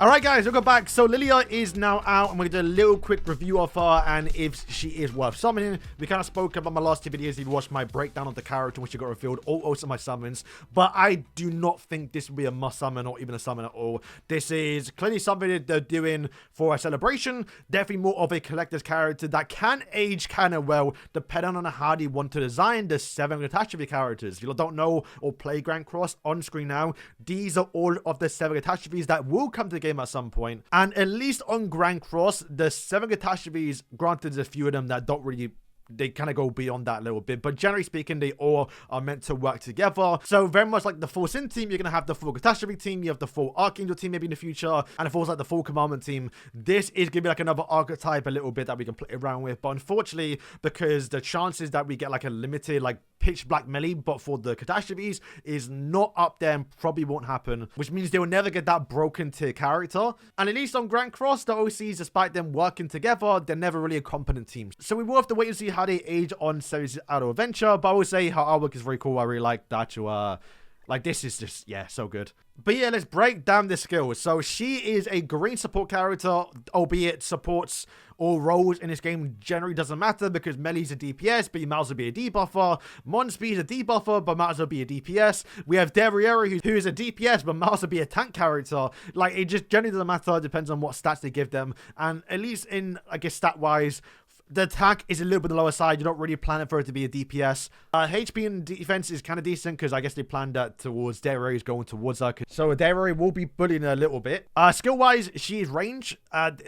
Alright guys, welcome back. So Lillia is now out. I'm going to do a little quick review of her and if she is worth summoning. We kind of spoke about my last two videos. If you watched my breakdown of the character when she got revealed, also my summons. But I do not think this will be a must summon or even a summon at all. This is clearly something that they're doing for a celebration. Definitely more of a collector's character that can age kind of well depending on how they want to design the 7 catastrophe characters. If you don't know or play Grand Cross on screen now, these are all of the 7 catastrophes that will come to the game at some point. And at least on Grand Cross, the 7 catastrophes, granted there's a few of them that don't really, they kind of go beyond that a little bit, but generally speaking they all are meant to work together. So very much like the full Sin team, you're gonna have the full catastrophe team, you have the full Archangel team maybe in the future, and if also like the full commandment team, this is gonna be like another archetype a little bit that we can play around with. But unfortunately, because the chances that we get like a limited like pitch black melee but for the catastrophes is not up there and probably won't happen, which means they will never get that broken tier character. And at least on Grand Cross, the OCs, despite them working together, they're never really a competent team. So we will have to wait and see how they age on Series Out of Adventure, but I will say her artwork is very cool. I really like the actual like this is just, yeah, so good. But yeah, let's break down the skills. So she is a green support character, albeit supports all roles in this game generally doesn't matter because melee's a DPS, but you might as well be a debuffer. Mon speed is a debuffer, but might as well be a DPS. We have Derriere, who is a DPS, but might also be a tank character. Like, it just generally doesn't matter. It depends on what stats they give them. And at least in, I guess, stat-wise, the attack is a little bit on the lower side. You're not really planning for it to be a DPS. HP and defense is kind of decent because I guess they planned that towards Derriere going towards her. So Derriere will be bullying her a little bit. Skill-wise, she is range.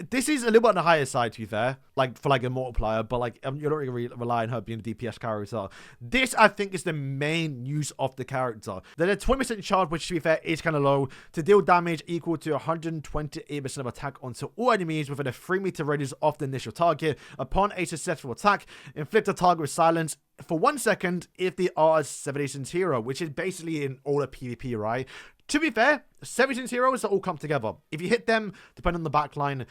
This is a little bit on the higher side, to be fair. Like, for like a multiplier, but like, you're not really relying on her being a DPS character. This, I think, is the main use of the character. Then a 20% charge, which, to be fair, is kind of low. To deal damage equal to 128% of attack onto all enemies within a 3-meter radius of the initial target. Upon a successful attack, inflict a target with silence for 1 second if they are a 7-8 hero, which is basically in all of PvP, right? To be fair, 7-8 heroes that all come together. If you hit them, depending on the backline,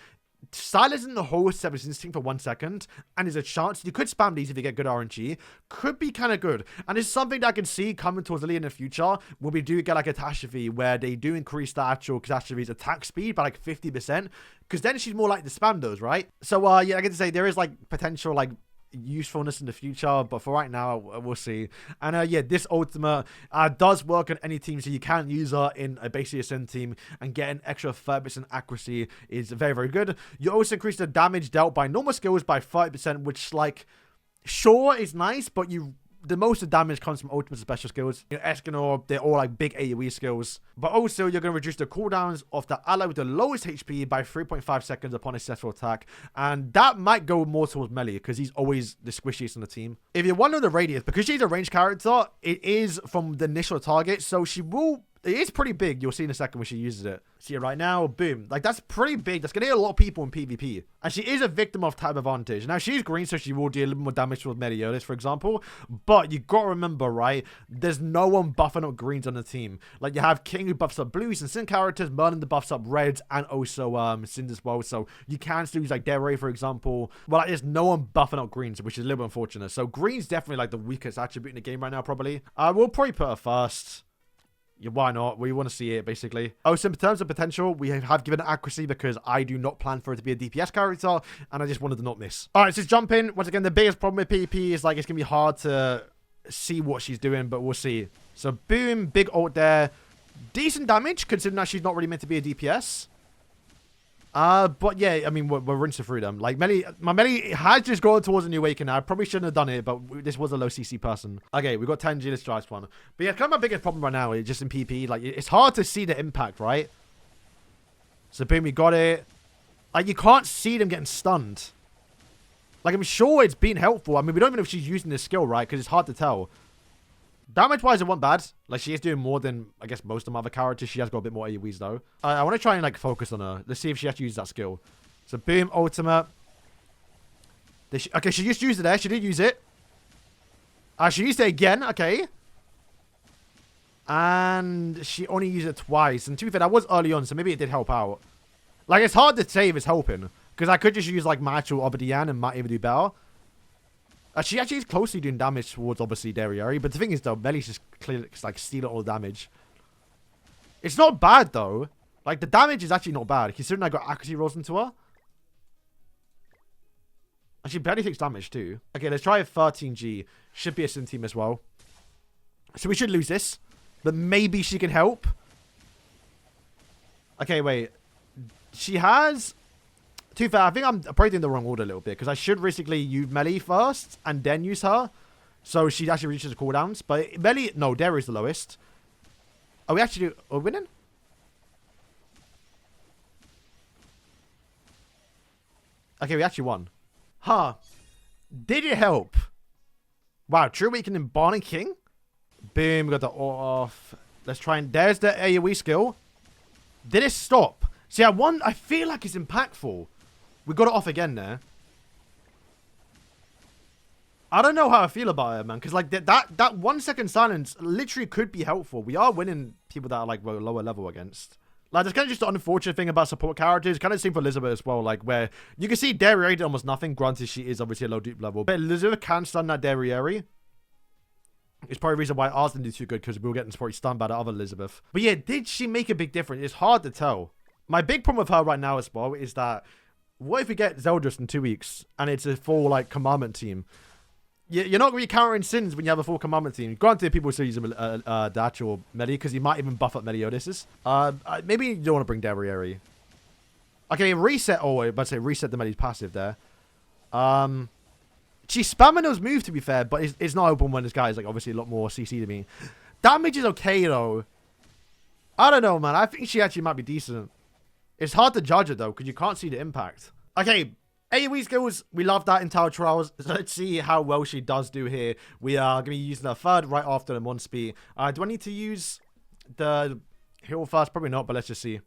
silencing the whole 7 team for 1 second, and there's a chance you could spam these if you get good RNG, could be kind of good. And it's something that I can see coming towards Lillia in the future when we do get like a catastrophe where they do increase the actual catastrophe's attack speed by like 50%, because then she's more like the spam those, right? So yeah, I get to say there is like potential like usefulness in the future, but for right now we'll see. And yeah, this ultimate does work on any team, so you can use her in a basically a Sin team and get an extra 30% accuracy is very, very good. You also increase the damage dealt by normal skills by 30%, which like sure is nice, but the most of the damage comes from ultimate special skills. You know, Escanor, they're all like big AoE skills. But also, you're going to reduce the cooldowns of the ally with the lowest HP by 3.5 seconds upon a successful attack. And that might go more towards melee, because he's always the squishiest on the team. If you want to know the radius, because she's a ranged character, it is from the initial target. So she will... It is pretty big. You'll see in a second when she uses it. See it right now. Boom. Like, that's pretty big. That's going to hit a lot of people in PvP. And she is a victim of type advantage. Now, she's green, so she will do a little more damage towards Meliodas, for example. But you got to remember, right? There's no one buffing up greens on the team. Like, you have King who buffs up blues and Sin characters. Merlin that buffs up reds and also Sins as well. So you can still use, like, Derriere, for example. Well, like, there's no one buffing up greens, which is a little bit unfortunate. So green's definitely, like, the weakest attribute in the game right now, probably. We'll probably put her first. Yeah, why not? We want to see it, basically. Oh, so in terms of potential, we have given it accuracy because I do not plan for it to be a DPS character, and I just wanted to not miss. All right, let's just jump in. Once again, the biggest problem with PvP is, like, it's going to be hard to see what she's doing, but we'll see. So, boom, big ult there. Decent damage, considering that she's not really meant to be a DPS. But yeah, I mean, we're rinsing through them. Like, my melee has just gone towards a new awakening. I probably shouldn't have done it, but this was a low CC person. Okay, we got 10 G, let's try this one. But yeah, kind of my biggest problem right now is just in PP. Like, it's hard to see the impact, right? So, boom, we got it. Like, you can't see them getting stunned. Like, I'm sure it's been helpful. I mean, we don't even know if she's using this skill, right? Because it's hard to tell. Damage-wise, it wasn't bad. Like, she is doing more than, I guess, most of my other characters. She has got a bit more AoEs, though. I want to try and, like, focus on her. Let's see if she actually uses that skill. So, boom, ultimate. Okay, she just used it there. She did use it. She used it again. Okay. And she only used it twice. And to be fair, that was early on, so maybe it did help out. Like, it's hard to say if it's helping. Because I could just use, like, my actual Obadian and might even do better. She actually is closely doing damage towards, obviously, Derriere. But the thing is, though, Melly's just clearly, like, stealing all the damage. It's not bad, though. Like, the damage is actually not bad, considering I got accuracy rolls into her. And she barely takes damage, too. Okay, let's try a 13G. Should be a Sim team as well. So we should lose this. But maybe she can help. Okay, wait. She has... To be fair, I think I'm probably doing the wrong order a little bit. Because I should basically use melee first. And then use her. So she actually reaches the cooldowns. But melee... No, Dare is the lowest. Are we actually... Are we winning? Okay, we actually won. Huh. Did it help? Wow, true weaken in Barney King? Boom, we got the off. Let's try and... There's the AoE skill. Did it stop? See, I feel like it's impactful. We got it off again there. I don't know how I feel about it, man. Because, like, that 1 second silence literally could be helpful. We are winning people that are, like, lower level against. Like, that's kind of just the unfortunate thing about support characters. Kind of same for Elizabeth as well. Like, where you can see Derriere did almost nothing. Granted, she is obviously a low dupe level. But Elizabeth can stun that Derriere. It's probably the reason why ours didn't do too good. Because we were getting probably stunned by the other Elizabeth. But yeah, did she make a big difference? It's hard to tell. My big problem with her right now as well is that... What if we get Zeldris in 2 weeks? And it's a full, like, commandment team? You're not going to be countering sins when you have a full commandment team. Granted, people still use the actual melee because you might even buff up Meliodas. Maybe you don't want to bring Derriere. Okay, reset. Oh, I was about to say reset the melee's passive there. She's spamming those moves, to be fair, but it's not open when this guy is like obviously a lot more CC to me. Damage is okay, though. I don't know, man. I think she actually might be decent. It's hard to judge it, though, because you can't see the impact. Okay. AoE skills, we love that in Tower Trials. So let's see how well she does do here. We are going to be using her third right after the Monspeed. Do I need to use the heal first? Probably not, but let's just see.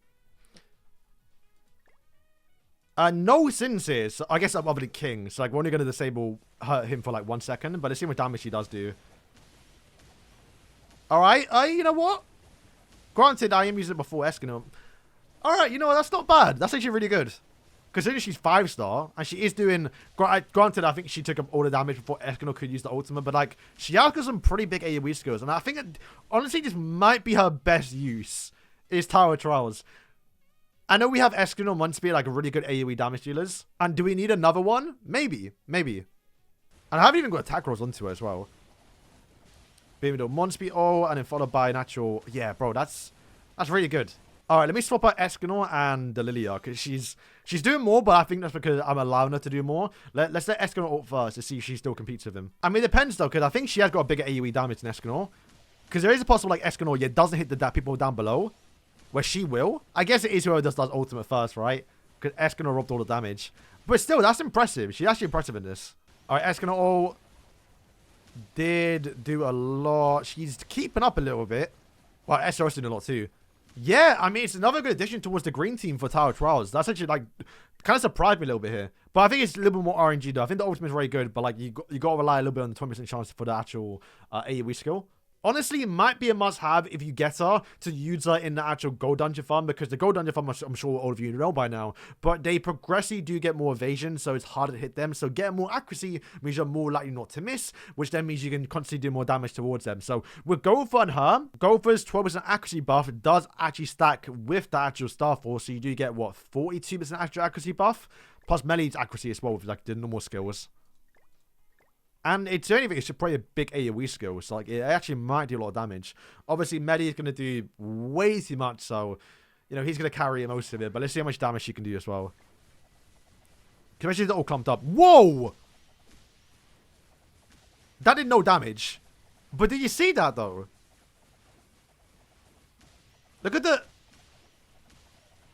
No sins here. So I guess I'm other than King. So like, we're only going to disable him for like 1 second. But let's see what damage she does do. Alright, you know what? Granted, I am using it before Escanor. Alright, you know what? That's not bad. That's actually really good. Considering she's 5-star, and she is doing... Granted, I think she took up all the damage before Escanor could use the ultimate, but, like, she has got some pretty big AoE skills, and I think, honestly, this might be her best use, is Tower Trials. I know we have Escanor and Monspeed, like, really good AoE damage dealers, and do we need another one? Maybe. Maybe. And I haven't even got attack rolls onto her as well. Maybe the Monspeed, and then followed by an actual... Yeah, bro, that's really good. Alright, let me swap out Escanor and the Lillia, because she's doing more, but I think that's because I'm allowing her to do more. Let's let Escanor ult first to see if she still competes with him. I mean, it depends, though, because I think she has got a bigger AoE damage than Escanor. Because there is a possible, like, Escanor, doesn't hit the people down below, where she will. I guess it is whoever does ultimate first, right? Because Escanor robbed all the damage. But still, that's impressive. She's actually impressive in this. Alright, Escanor ult did do a lot. She's keeping up a little bit. Well, SRS did a lot, too. Yeah, I mean, it's another good addition towards the green team for Tower Trials. That's actually, like, kind of surprised me a little bit here. But I think it's a little bit more RNG, though. I think the ultimate is very good, but, like, you got to rely a little bit on the 20% chance for the actual AoE skill. Honestly, it might be a must-have if you get her to use her in the actual Gold Dungeon farm, because the Gold Dungeon farm, I'm sure all of you know by now, but they progressively do get more evasion, so it's harder to hit them. So getting more accuracy means you're more likely not to miss, which then means you can constantly do more damage towards them. So with Gopher and her, Gopher's 12% accuracy buff does actually stack with the actual Star Force, so you do get, what, 42% actual accuracy buff? Plus melee's accuracy as well with, like, the normal skills. And it's the only thing, it's probably a big AoE skill, so like, it actually might do a lot of damage. Obviously, Medi is going to do way too much, so, you know, he's going to carry most of it, but let's see how much damage she can do as well. Can imagine it's all clumped up. Whoa! That did no damage. But did you see that, though? Look at the...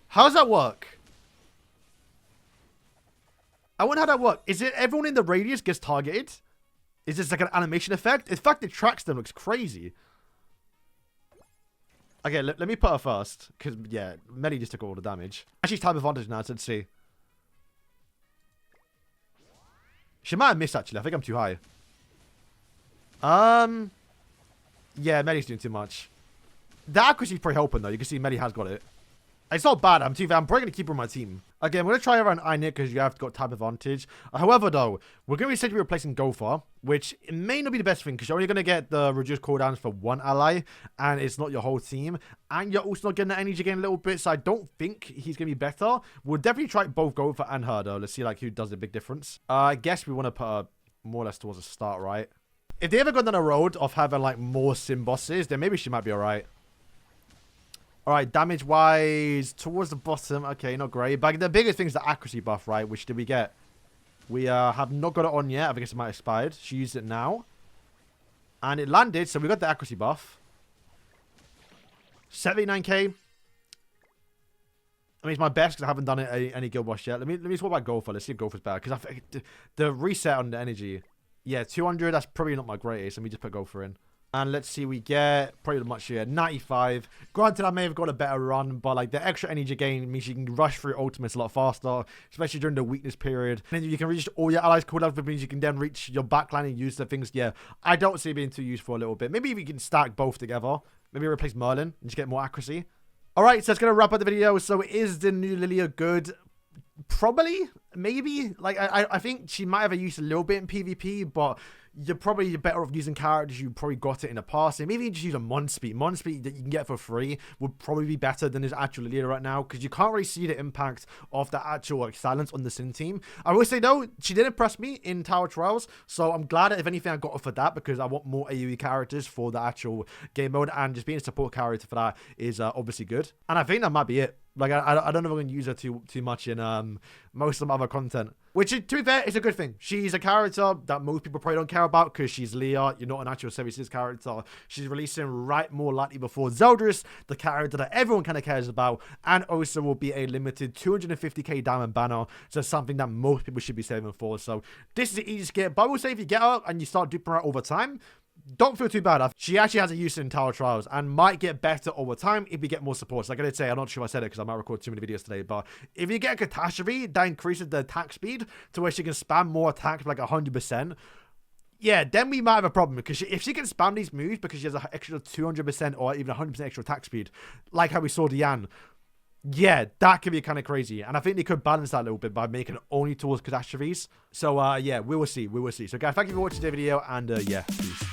How does that work? I wonder how that works. Is it everyone in the radius gets targeted? Is this like an animation effect? In fact, it tracks them. Looks crazy. Okay, let me put her first. Because, yeah, Melly just took all the damage. Actually, time advantage now, so let's see. She might have missed, actually. I think I'm too high. Yeah, Melly's doing too much. The accuracy's pretty helping, though. You can see Melly has got it. It's not bad. I'm probably going to keep her on my team. Okay, I'm going to try around Init because you have got type advantage. However, though, we're going to be essentially replacing Gopher, which it may not be the best thing because you're only going to get the reduced cooldowns for one ally, and it's not your whole team. And you're also not getting the energy gain a little bit, so I don't think he's going to be better. We'll definitely try both Gopher and her, though. Let's see like who does the big difference. I guess we want to put her more or less towards the start, right? If they ever go down a road of having like more sim bosses, then maybe she might be alright. Alright, damage-wise, towards the bottom. Okay, not great. But the biggest thing is the accuracy buff, right? Which did we get? We have not got it on yet. I think it might have expired. She used it now. And it landed, so we got the accuracy buff. 79k. I mean, it's my best because I haven't done it any guild boss yet. Let me talk about Gopher. Let's see if Gopher's better. Because I think the reset on the energy. Yeah, 200. That's probably not my greatest. Let me just put Gopher in. And let's see, we get probably much here. 95. Granted, I may have got a better run, but like the extra energy gain means you can rush through ultimates a lot faster, especially during the weakness period. And then you can reach all your allies' cooldowns, which means you can then reach your backline and use the things. Yeah, I don't see it being too useful a little bit. Maybe if you can stack both together. Maybe replace Merlin and just get more accuracy. All right, so that's going to wrap up the video. So is the new Lillia good? Probably, maybe. Like, I think she might have used a little bit in PvP, but you're probably better off using characters you probably got it in the past. And maybe just use a Mon-Speed. Mon-Speed that you can get for free would probably be better than his actual Lillia right now, because you can't really see the impact of the actual like silence on the Sin team. I will say though, she did impress me in Tower Trials, so I'm glad that if anything I got her for that, because I want more AoE characters for the actual game mode, and just being a support character for that is obviously good. And I think that might be it. Like, I don't know if I'm going to use her too much in most of my other content. Which, to be fair, is a good thing. She's a character that most people probably don't care about because she's Lillia. You're not an actual services character. She's releasing right more likely before Zeldris, the character that everyone kind of cares about. And also will be a limited 250k diamond banner. So something that most people should be saving for. So this is the easiest get. But I will say if you get her and you start duping her over time, don't feel too bad. She actually has a use in Tower Trials and might get better over time if we get more support. So like I did say, I'm not sure if I said it because I might record too many videos today, but if you get a Catastrophe, that increases the attack speed to where she can spam more attacks like 100%. Yeah, then we might have a problem because if she can spam these moves because she has an extra 200% or even 100% extra attack speed, like how we saw Diane, yeah, that could be kind of crazy. And I think they could balance that a little bit by making it only towards catastrophes. So, yeah, we will see. We will see. So, guys, thank you for watching the video. And, yeah, peace.